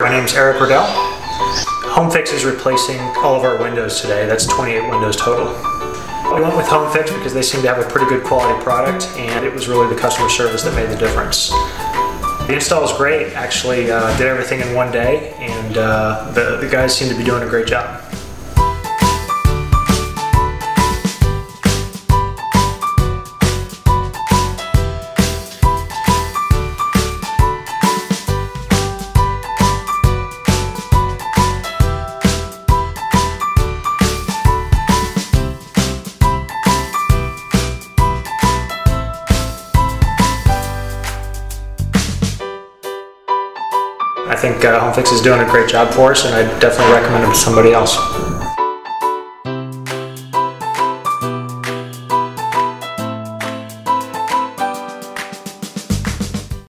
My name's Eric Riddell. Homefix is replacing all of our windows today. That's 28 windows total. We went with Homefix because they seem to have a pretty good quality product, and it was really the customer service that made the difference. The install was great. Actually, did everything in one day, and the guys seem to be doing a great job. I think Homefix is doing a great job for us, and I definitely recommend them to somebody else.